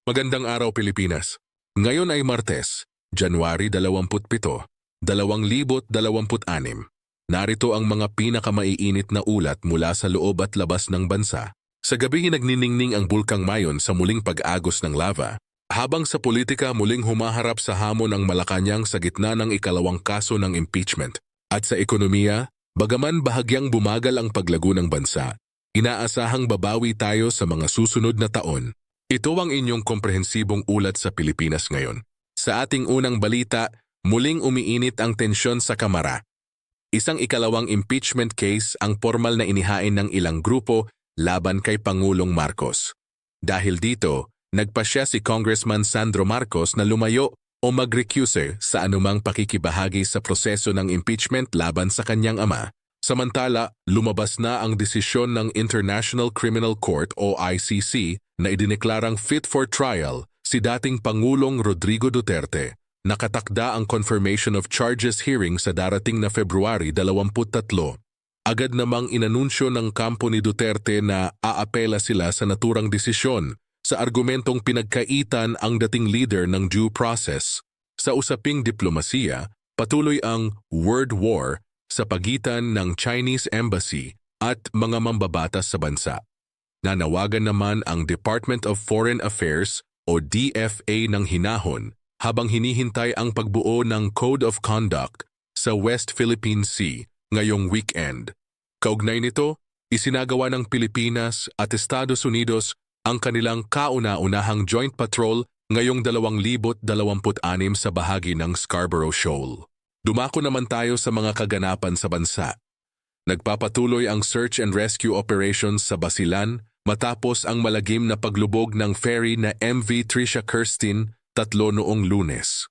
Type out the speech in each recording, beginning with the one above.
Magandang araw Pilipinas. Ngayon ay Martes, January 27, 2026. Narito ang mga pinakamaiinit na ulat mula sa loob at labas ng bansa. Sa gabi nagniningning ang Bulkang Mayon sa muling pag-agos ng lava, habang sa politika muling humaharap sa hamon ang Malacanang sa gitna ng ikalawang kaso ng impeachment. At sa ekonomiya, bagaman bahagyang bumagal ang paglago ng bansa, inaasahang babawi tayo sa mga susunod na taon. Ito ang inyong komprehensibong ulat sa Pilipinas ngayon. Sa ating unang balita, muling umiinit ang tensyon sa Kamara. Isang ikalawang impeachment case ang formal na inihain ng ilang grupo laban kay Pangulong Marcos. Dahil dito, nagpasya si Congressman Sandro Marcos na lumayo o mag-recuse sa anumang pakikibahagi sa proseso ng impeachment laban sa kanyang ama. Samantala, lumabas na ang desisyon ng International Criminal Court o ICC na idineklarang fit for trial si dating Pangulong Rodrigo Duterte. Nakatakda ang confirmation of charges hearing sa darating na February 23. Agad namang inanunsyo ng kampo ni Duterte na aapela sila sa naturang desisyon sa argumentong pinagkaitan ang dating leader ng due process. Sa usaping diplomasiya, patuloy ang word war sa pagitan ng Chinese Embassy at mga mambabatas sa bansa. Nanawagan naman ang Department of Foreign Affairs o DFA ng hinahon habang hinihintay ang pagbuo ng Code of Conduct sa West Philippine Sea ngayong weekend. Kaugnay nito, isinagawa ng Pilipinas at Estados Unidos ang kanilang kauna-unahang joint patrol ngayong 2026 sa bahagi ng Scarborough Shoal. Dumako naman tayo sa mga kaganapan sa bansa. Nagpapatuloy ang search and rescue operations sa Basilan matapos ang malagim na paglubog ng ferry na MV Tricia Kirsten 3 noong Lunes.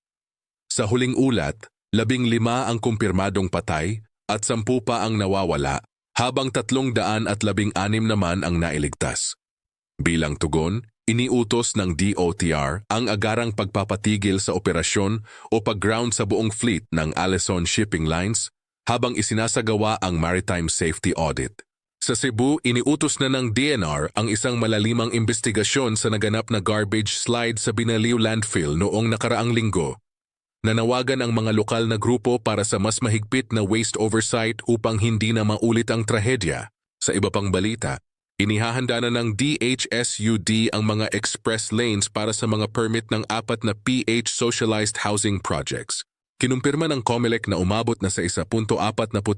Sa huling ulat, 15 ang kumpirmadong patay at 10 pa ang nawawala, habang 316 naman ang nailigtas. Bilang tugon, iniutos ng DOTR ang agarang pagpapatigil sa operasyon o pag-ground sa buong fleet ng Alison Shipping Lines habang isinasagawa ang Maritime Safety Audit. Sa Cebu, iniutos na ng DNR ang isang malalimang investigasyon sa naganap na garbage slide sa Binaliw Landfill noong nakaraang linggo. Nanawagan ang mga lokal na grupo para sa mas mahigpit na waste oversight upang hindi na maulit ang trahedya. Sa iba pang balita, inihahanda na ng DHSUD ang mga express lanes para sa mga permit ng 4 na PH Socialized Housing Projects. Kinumpirma ng COMELEC na umabot na sa 1.46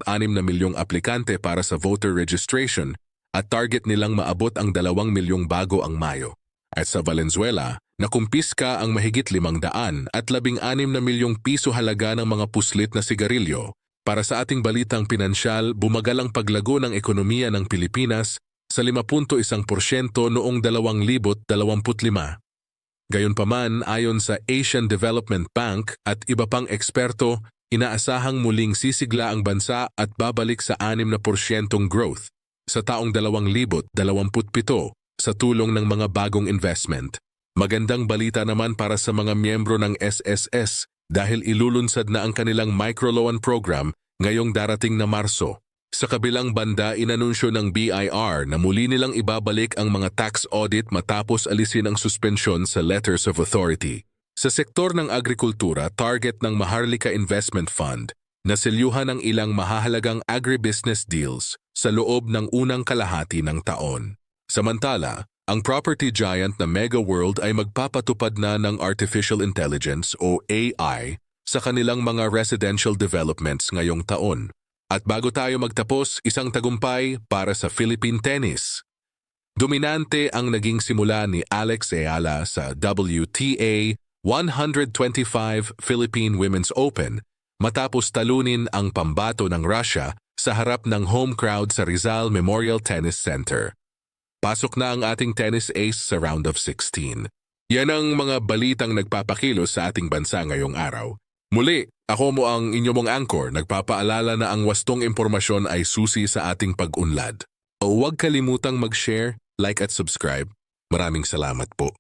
na milyong aplikante para sa voter registration at target nilang maabot ang 2 milyong bago ang Mayo. At sa Valenzuela, nakumpiska ang mahigit 500 at 16 na milyong piso halaga ng mga puslit na sigarilyo. Para sa ating balitang pinansyal, bumagal ang paglago ng ekonomiya ng Pilipinas sa 5.1% noong 2025. Gayunpaman, ayon sa Asian Development Bank at iba pang eksperto, inaasahang muling sisigla ang bansa at babalik sa 6% growth sa taong 2027 sa tulong ng mga bagong investment. Magandang balita naman para sa mga miyembro ng SSS dahil ilulunsad na ang kanilang microloan program ngayong darating na Marso. Sa kabilang banda, inanunsyo ng BIR na muli nilang ibabalik ang mga tax audit matapos alisin ang suspensyon sa Letters of Authority. Sa sektor ng agrikultura, target ng Maharlika Investment Fund na selyuhan ang ilang mahahalagang agribusiness deals sa loob ng unang kalahati ng taon. Samantala, ang property giant na Mega World ay magpapatupad na ng Artificial Intelligence o AI sa kanilang mga residential developments ngayong taon. At bago tayo magtapos, isang tagumpay para sa Philippine tennis. Dominante ang naging simula ni Alex Eala sa WTA 125 Philippine Women's Open matapos talunin ang pambato ng Russia sa harap ng home crowd sa Rizal Memorial Tennis Center. Pasok na ang ating tennis ace sa round of 16. Yan ang mga balitang nagpapakilos sa ating bansa ngayong araw. Muli, ako mo ang inyong anchor, nagpapaalala na ang wastong impormasyon ay susi sa ating pag-unlad. O huwag kalimutang mag-share, like at subscribe. Maraming salamat po.